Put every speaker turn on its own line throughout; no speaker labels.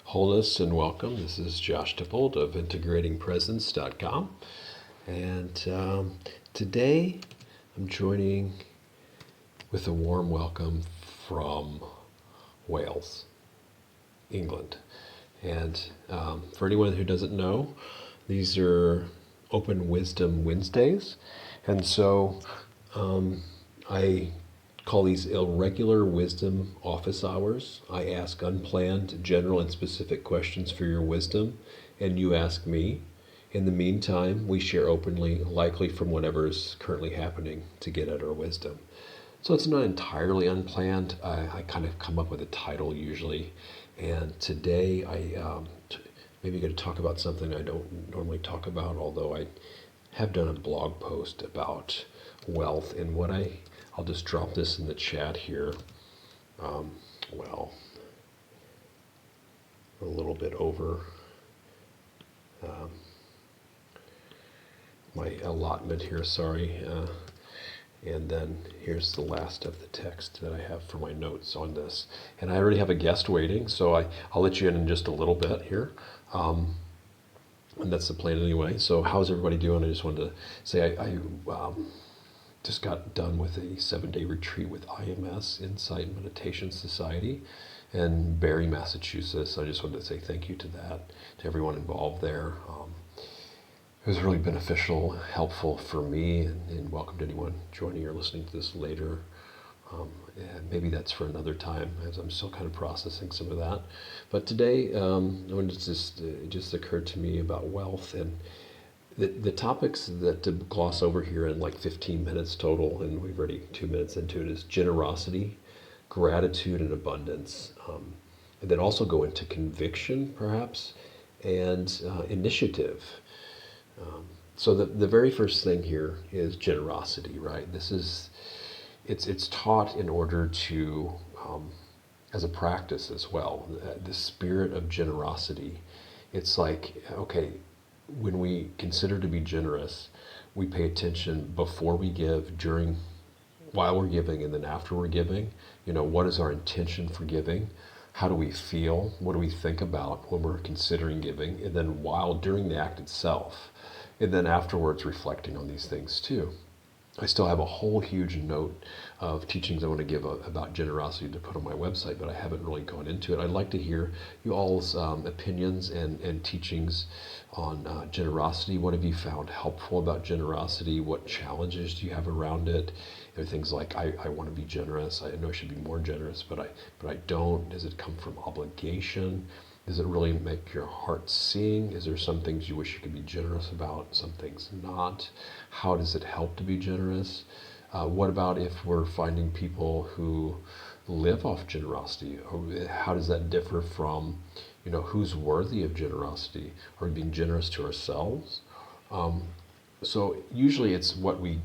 Wholeness and welcome. This is Josh Tippold of integratingpresence.com. And today I'm joining with a warm welcome from Wales, England. And for anyone who doesn't know, these are Open Wisdom Wednesdays. And so I call these Irregular Wisdom Office Hours. I ask unplanned, general, and specific questions for your wisdom, and you ask me. In the meantime, we share openly, likely from whatever is currently happening, to get at our wisdom. So it's not entirely unplanned. I kind of come up with a title usually, and today maybe going to talk about something I don't normally talk about, although I have done a blog post about wealth, and I'll just drop this in the chat here. A little bit over my allotment here, sorry. And then here's the last of the text that I have for my notes on this. And I already have a guest waiting, so I'll let you in just a little bit here. And that's the plan anyway. So how's everybody doing? I just wanted to say I just got done with a 7-day retreat with IMS, Insight Meditation Society, in Barre, Massachusetts. I just wanted to say thank you to everyone involved there. It was really beneficial, helpful for me, and welcome to anyone joining or listening to this later. And maybe that's for another time, as I'm still kind of processing some of that. But today, it just occurred to me about wealth and the topics that to gloss over here in like 15 minutes total, and we've already 2 minutes into it, is generosity, gratitude, and abundance. And then also go into conviction, perhaps, and initiative. So the very first thing here is generosity, right? It's taught in order to, as a practice as well, the spirit of generosity. It's like, okay, when we consider to be generous, we pay attention before we give, during, while we're giving, and then after we're giving. What is our intention for giving? How do we feel? What do we think about when we're considering giving? And then during the act itself. And then afterwards reflecting on these things too. I still have a whole huge note of teachings I want to give about generosity to put on my website, but I haven't really gone into it. I'd like to hear you all's opinions and teachings on generosity. What have you found helpful about generosity? What challenges do you have around it? There are things like, I want to be generous. I know I should be more generous, but I don't. Does it come from obligation? Does it really make your heart sing? Is there some things you wish you could be generous about, some things not? How does it help to be generous? What about if we're finding people who live off generosity? How does that differ from, who's worthy of generosity? Are we being generous to ourselves? So usually it's what we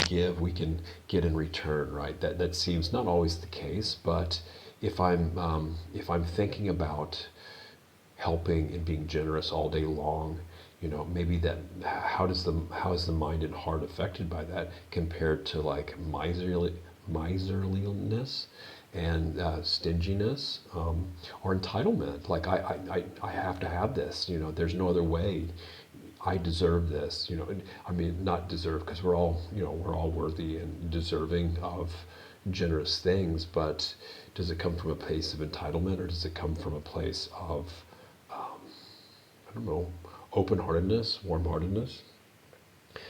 give, we can get in return, right? That seems not always the case, but if I'm thinking about helping and being generous all day long, maybe how is the mind and heart affected by that compared to like miserliness and stinginess, or entitlement? Like I have to have this. There's no other way. I deserve this. I mean, not deserve, because we're all worthy and deserving of generous things, but does it come from a place of entitlement, or does it come from a place of open-heartedness, warm-heartedness?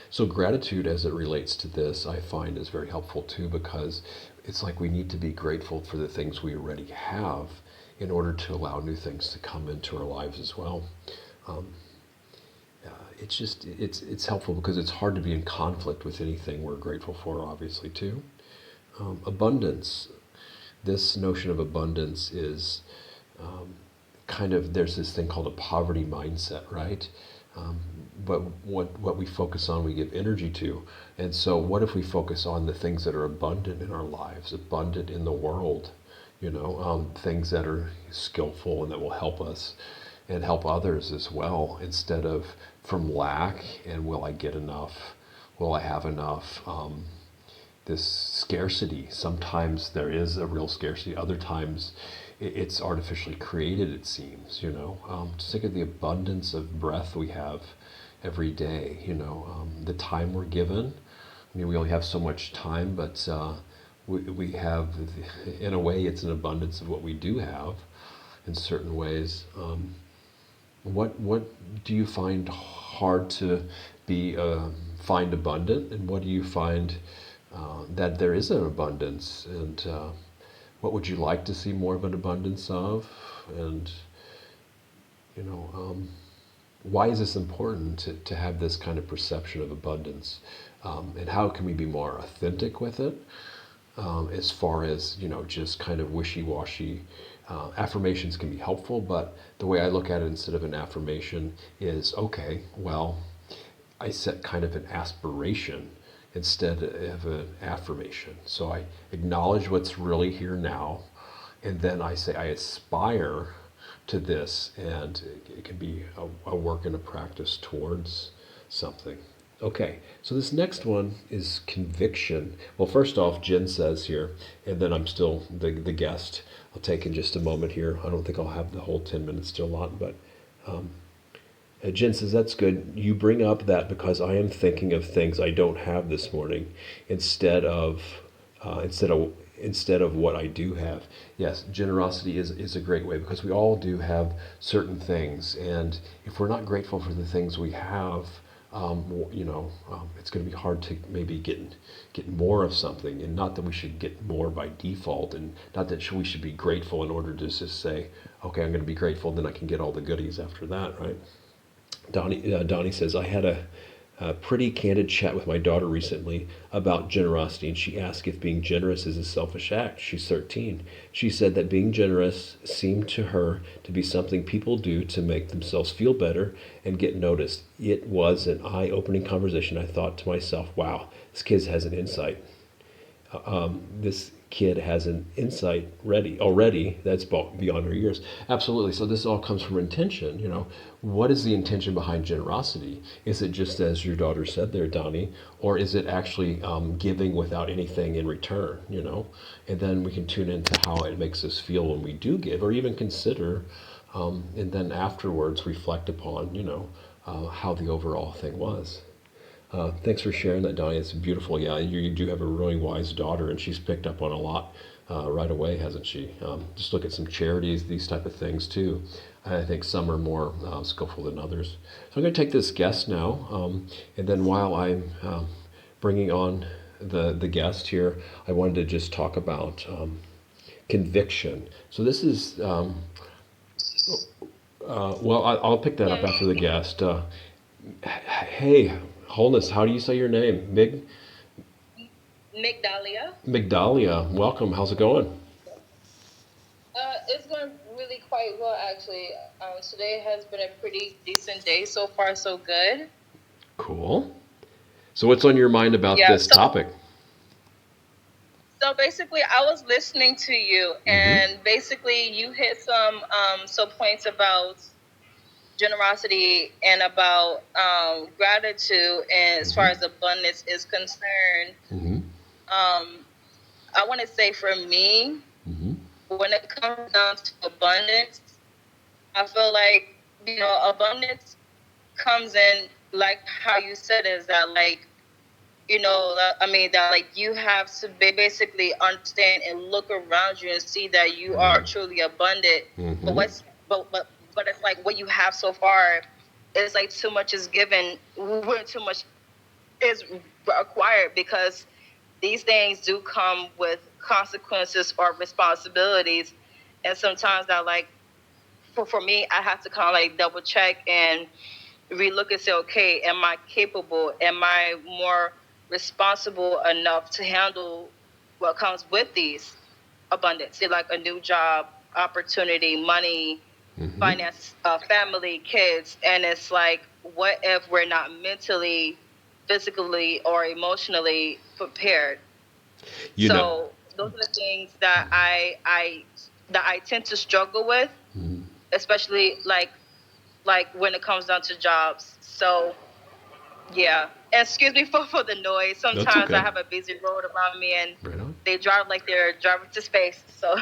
So gratitude, as it relates to this, I find is very helpful too, because it's like we need to be grateful for the things we already have in order to allow new things to come into our lives as well. It's helpful because it's hard to be in conflict with anything we're grateful for, obviously, too. Abundance. This notion of abundance is there's this thing called a poverty mindset, right? But what we focus on, we give energy to. And so what if we focus on the things that are abundant in our lives, abundant in the world, things that are skillful and that will help us and help others as well, instead of from lack and will I get enough? Will I have enough? This scarcity. Sometimes there is a real scarcity. Other times it's artificially created, it seems, just think of the abundance of breath we have every day, the time we're given. I mean, we only have so much time, but we have, in a way, it's an abundance of what we do have in certain ways. What do you find hard to be find abundant, and what do you find that there is an abundance, and what would you like to see more of an abundance of, and you know why is this important to have this kind of perception of abundance, and how can we be more authentic with it, as far as just kind of wishy-washy affirmations can be helpful, but the way I look at it instead of an affirmation is, okay, well, I set kind of an aspiration instead of an affirmation. So I acknowledge what's really here now, and then I say I aspire to this, and it can be a work and a practice towards something. Okay, so this next one is conviction. Well, first off, Jen says here, and then I'm still the guest. I'll take in just a moment here. I don't think I'll have the whole 10 minutes to allot, but Jen says, that's good. You bring up that because I am thinking of things I don't have this morning instead of uh, instead of instead of what I do have. Yes, generosity is a great way because we all do have certain things, and if we're not grateful for the things we have, it's going to be hard to maybe get more of something. And not that we should get more by default, and not that we should be grateful in order to just say, okay, I'm going to be grateful, then I can get all the goodies after that, right? Donnie says, I had a pretty candid chat with my daughter recently about generosity, and she asked if being generous is a selfish act. She's 13. She said that being generous seemed to her to be something people do to make themselves feel better and get noticed. It was an eye-opening conversation. I thought to myself, wow, this kid has an insight. This kid has an insight ready already that's beyond her years. Absolutely. So this all comes from intention. What is the intention behind generosity? Is it just as your daughter said there, Donnie, or is it actually giving without anything in return? And then we can tune into how it makes us feel when we do give, or even consider, and then afterwards reflect upon, how the overall thing was. Thanks for sharing that, Donnie. It's beautiful. Yeah, you do have a really wise daughter, and she's picked up on a lot right away, hasn't she? Just look at some charities, these type of things too. I think some are more skillful than others. So I'm going to take this guest now, and then while I'm bringing on the guest here, I wanted to just talk about conviction. So this is, well, I'll pick that up after the guest. Hey, Wholeness, how do you say your name?
Migdalia.
Migdalia, welcome. How's it going?
It's going really quite well, actually. Today has been a pretty decent day so far, so good.
Cool. So what's on your mind about
Yeah.
this
So,
topic?
so basically, I was listening to you,
Mm-hmm.
and basically, you hit some points about generosity and about gratitude, and as far
Mm-hmm.
as abundance is concerned.
Mm-hmm.
Um, I want to say for me,
Mm-hmm.
when it comes down to abundance, I feel like abundance comes in like how you said is that like I mean that like you have to basically understand and look around you and see that you are truly abundant. But
Mm-hmm.
what's but it's like what you have so far is like too much is given when too much is required, because these things do come with consequences or responsibilities, and sometimes that like for me, I have to kind of like double check and relook and say, okay, am I capable? Am I more responsible enough to handle what comes with these abundance? Say like a new job, opportunity, money,
Mm-hmm.
finance, family, kids. And it's like, what if we're not mentally, physically, or emotionally prepared?
You know.
So those are the things that I tend to struggle with,
Mhm.
especially like when it comes down to jobs. So yeah. Excuse me for the noise.
That's
Sometimes I
okay.
have a busy road around me, and
Right on.
they drive like they're driving to space. So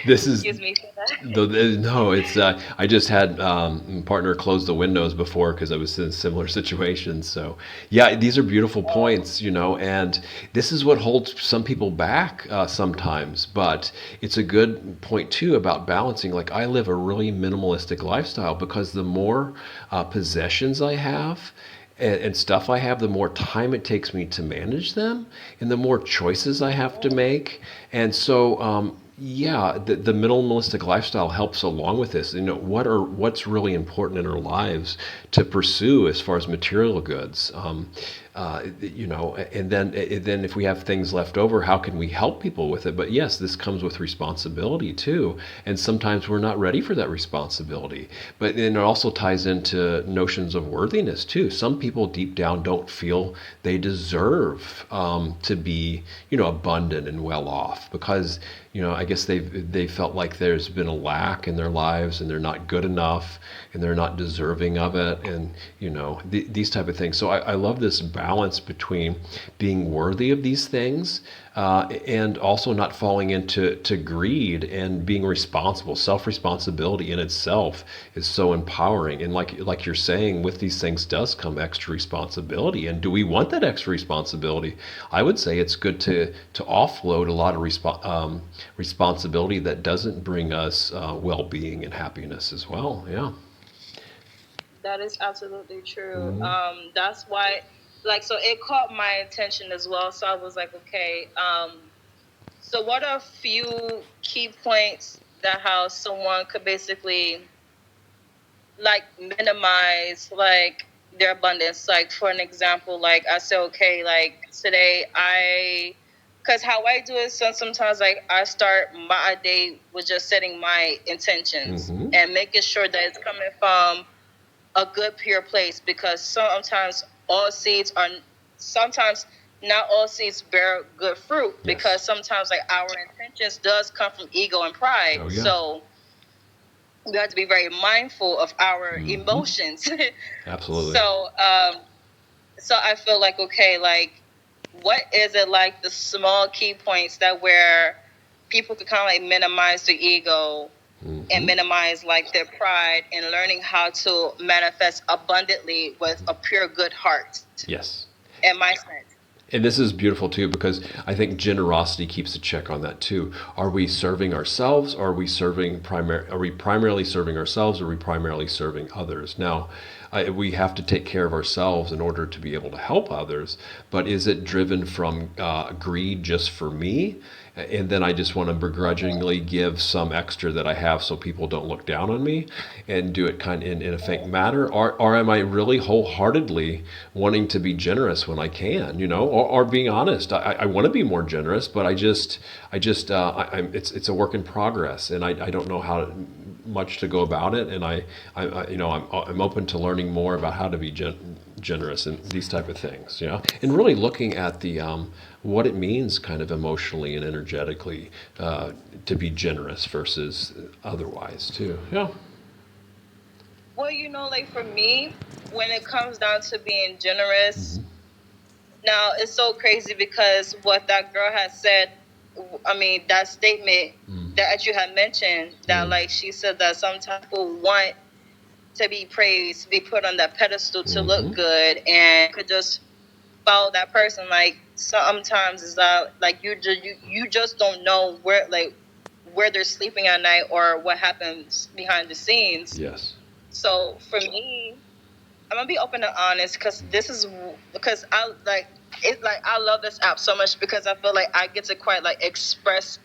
This is
excuse me for that.
no, it's I just had partner close the windows before because I was in similar situations. So yeah, these are beautiful points, and this is what holds some people back sometimes. But it's a good point too about balancing. Like I live a really minimalistic lifestyle because the more possessions I have, and stuff I have, the more time it takes me to manage them, and the more choices I have to make. And so, yeah, the minimalistic lifestyle helps along with this. What's really important in our lives to pursue as far as material goods. And then if we have things left over, how can we help people with it? But yes, this comes with responsibility too, and sometimes we're not ready for that responsibility. But then it also ties into notions of worthiness too. Some people deep down don't feel they deserve to be, abundant and well off because I guess they felt like there's been a lack in their lives and they're not good enough and they're not deserving of it, and these type of things. So I love this balance between being worthy of these things and also not falling into greed and being responsible. Self-responsibility in itself is so empowering, and like you're saying, with these things does come extra responsibility. And do we want that extra responsibility? I would say it's good to offload a lot of responsibility that doesn't bring us well-being and happiness as well. Yeah.
That is absolutely true.
Mhm.
That's why, like, so it caught my attention as well. So I was like, okay. So what are a few key points that how someone could basically like minimize like their abundance? Like for an example, like I say, okay, like today because how I do it, so sometimes like I start my day with just setting my intentions
Mhm.
and making sure that it's coming from a good pure place, because sometimes not all seeds bear good fruit, because
Yes.
sometimes like our intentions does come from ego and pride.
Oh yeah.
So we have to be very mindful of our
Mhm.
emotions.
Absolutely.
So I feel like, okay, like what is it, like the small key points that where people could kind of like minimize their ego and
Mhm.
minimize like their pride, and learning how to manifest abundantly with a pure good heart
Yes.
and mindset.
And this is beautiful too because I think generosity keeps a check on that too. Are we serving ourselves? Are we Are we primarily serving ourselves? Or are we primarily serving others? Now, we have to take care of ourselves in order to be able to help others. But is it driven from greed just for me? And then I just want to begrudgingly give some extra that I have so people don't look down on me and do it kind of in a fake manner? Or am I really wholeheartedly wanting to be generous when I can, or being honest? I want to be more generous, but it's a work in progress, and I don't know how much to go about it. And I'm open to learning more about how to be generous and these type of things, and really looking at the what it means kind of emotionally and energetically to be generous versus otherwise too. Yeah.
Well, like for me, when it comes down to being generous,
Hmm.
now it's so crazy because what that girl has said, I mean, that statement
Mm.
that you had mentioned, that
Mm.
like she said that some people want to be praised, to be put on that pedestal, to
Hmm.
look good, and could just follow that person. Like sometimes it's like you just don't know where they're sleeping at night or what happens behind the scenes.
Yes.
So for me, I'm gonna be open and honest, because I like it. Like I love this app so much because I feel like I get to quite like express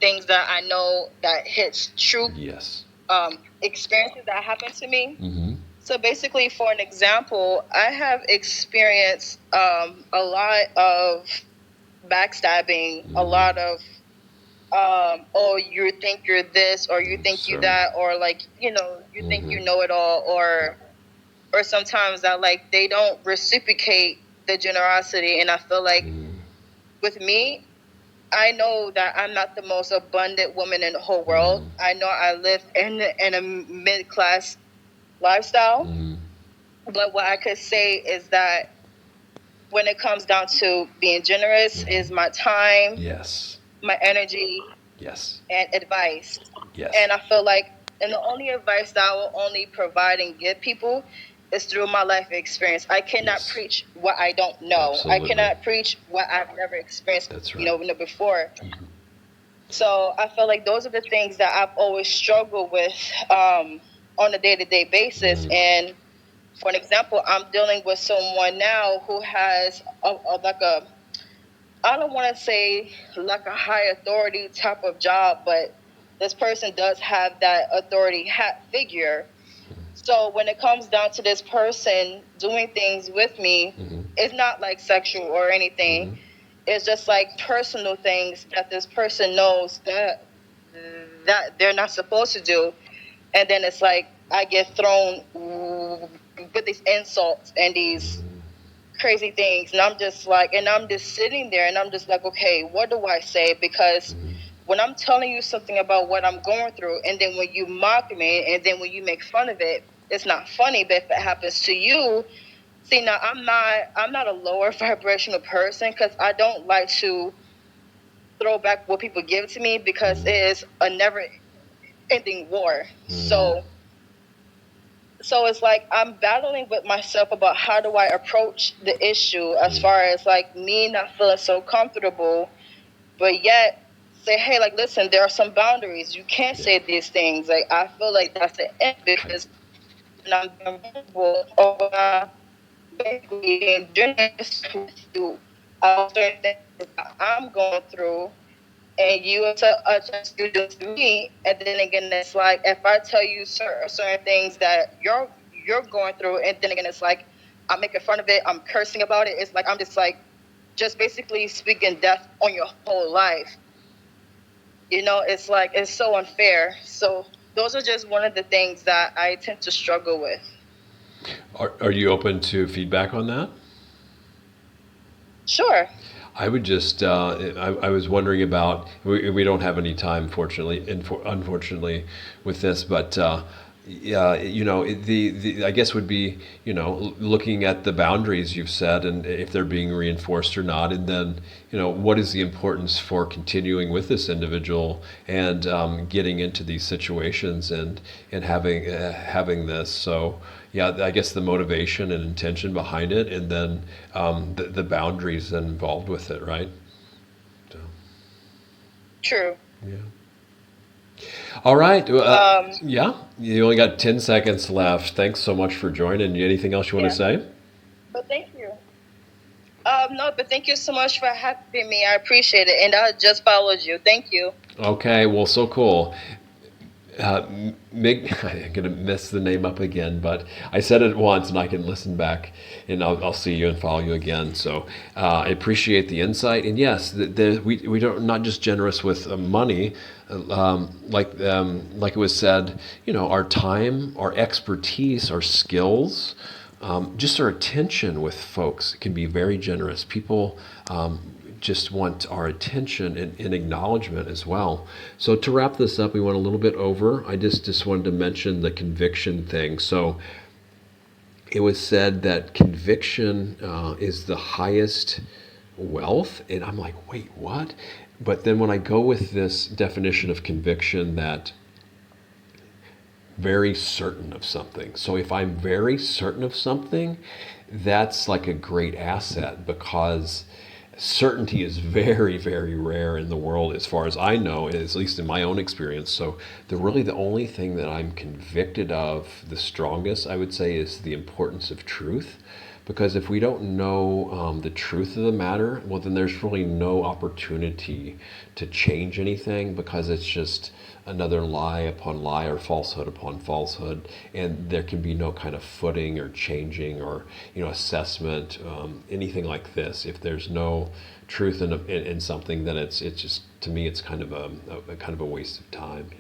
things that I know that hits true
Yes.
experiences that happened to me.
Hmm.
So basically, for an example, I have experienced a lot of backstabbing, a
Hmm.
lot of oh, you think you're this, or you think you
Sir.
that, or like you think
Hmm.
you know it all, or sometimes that like they don't reciprocate the generosity. And I feel like
Hmm.
with me, I know that I'm not the most abundant woman in the whole world.
Hmm.
I know I live in a mid class lifestyle,
Hmm.
but what I could say is that when it comes down to being generous,
Hmm.
is my time,
Yes.
my energy,
Yes.
and advice.
Yes.
And I feel like, and the only advice that I will only provide and give people is through my life experience. I cannot
Yes.
preach what I don't know. I
Absolutely.
cannot preach what I've never experienced,
That's right.
before. So I feel like those are the things that I've always struggled with on a day-to-day basis. And for an example, I'm dealing with someone now who has like a, I don't want to say like a high authority type of job, but this person does have that authority hat figure. So when it comes down to this person doing things with me, it's not like sexual or anything. It's just like personal things that this person knows that they're not supposed to do. And then it's like I get thrown with these insults and these crazy things, and I'm just like, and I'm just sitting there and I'm just like, okay, what do I say? Because when I'm telling you something about what I'm going through, and then when you mock me, and then when you make fun of it, it's not funny. But if it happens to you, see, now I'm not a lower vibrational person, because I don't like to throw back what people give to me, because it is a never ending war. So it's like I'm battling with myself about how do I approach the issue, as far as like me not feeling so comfortable, but yet say, hey, like, listen, there are some boundaries. You can't say these things. Like, I feel like that's the end, because when I'm vulnerable, or when I'm basically being generous with you about certain things that I'm going through, and you adjust you do to me, and then again, it's like if I tell you certain things that you're going through, and then again, it's like I'm making fun of it, I'm cursing about it. It's like I'm just like just basically speaking death on your whole life. It's like it's so unfair. So those are just one of the things that I tend to struggle with.
Are you open to feedback on that?
Sure.
I would just, I was wondering about, we don't have any time, fortunately, unfortunately, with this, but yeah, I guess would be, looking at the boundaries you've set and if they're being reinforced or not, and then, what is the importance for continuing with this individual and getting into these situations and having this. So, yeah, I guess the motivation and intention behind it, and then the boundaries involved with it, right? So,
True.
yeah. All right. Yeah, you only got 10 seconds left. Thanks so much for joining. Anything else you want to say?
But thank you. No, but thank you so much for having me. I appreciate it, and I just followed you. Thank you.
Okay, well, so cool. Mig, I'm going to mess the name up again, but I said it once and I can listen back and I'll see you and follow you again. So I appreciate the insight. And yes, we don't not just generous with money, like it was said, our time, our expertise, our skills, just our attention with folks can be very generous. People just want our attention and acknowledgement as well. So to wrap this up, we went a little bit over. I just wanted to mention the conviction thing. So it was said that conviction is the highest wealth, and I'm like, wait, what? But then when I go with this definition of conviction, that very certain of something. So if I'm very certain of something, that's like a great asset, because certainty is very, very rare in the world as far as I know, at least in my own experience. So the only thing that I'm convicted of the strongest, I would say, is the importance of truth. Because if we don't know the truth of the matter, well, then there's really no opportunity to change anything, because it's just another lie upon lie or falsehood upon falsehood, and there can be no kind of footing or changing or assessment, anything like this. If there's no truth in something, then it's just, to me, it's kind of a kind of a waste of time.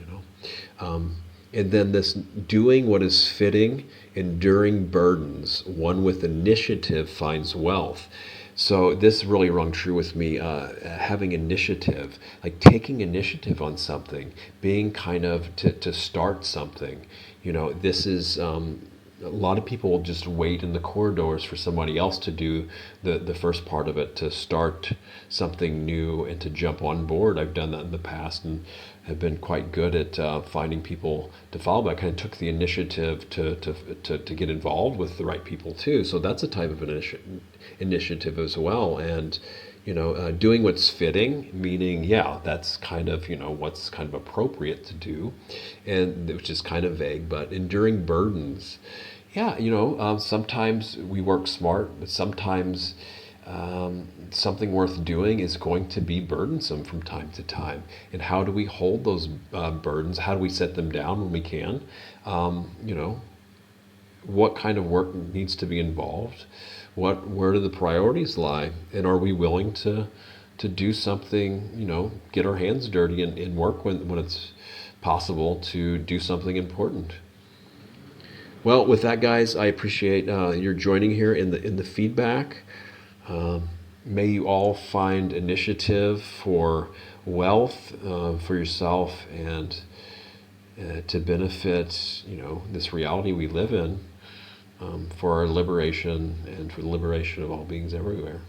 And then this doing what is fitting, enduring burdens, one with initiative finds wealth. So this really rung true with me, having initiative, like taking initiative on something, being kind of to start something. This is a lot of people will just wait in the corridors for somebody else to do the first part of it, to start something new and to jump on board. I've done that in the past and have been quite good at finding people to follow. But I kind of took the initiative to get involved with the right people too. So that's a type of initiative as well. And doing what's fitting, meaning, yeah, that's kind of, what's kind of appropriate to do, and which is kind of vague, but enduring burdens. Yeah, sometimes we work smart, but sometimes something worth doing is going to be burdensome from time to time. And how do we hold those burdens? How do we set them down when we can? What kind of work needs to be involved? Where do the priorities lie? And are we willing to do something, get our hands dirty and work when it's possible to do something important? Well, with that, guys, I appreciate your joining here in the feedback. May you all find initiative for wealth for yourself and to benefit, this reality we live in, for our liberation and for the liberation of all beings everywhere.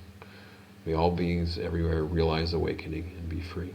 May all beings everywhere realize awakening and be free.